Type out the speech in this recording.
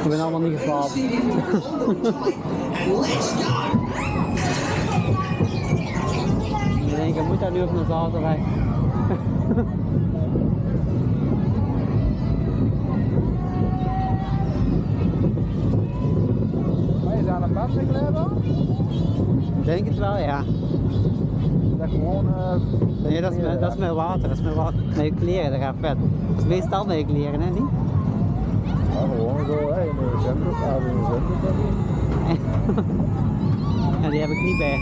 Ik ben allemaal niet geslapen. Ik denk, je moet daar nu op een zaterdag. Maar is dat een badbegeleider? Ik denk het wel, ja. Is dat gewoon... Nee, dat is met water. Dat is met water. Met je kleren, dat gaat vet. Dat is meestal met je kleren, hè, niet? Ja, gewoon zo, hè, in de zwembroek, in de zwembroek. Ja, die heb ik niet bij.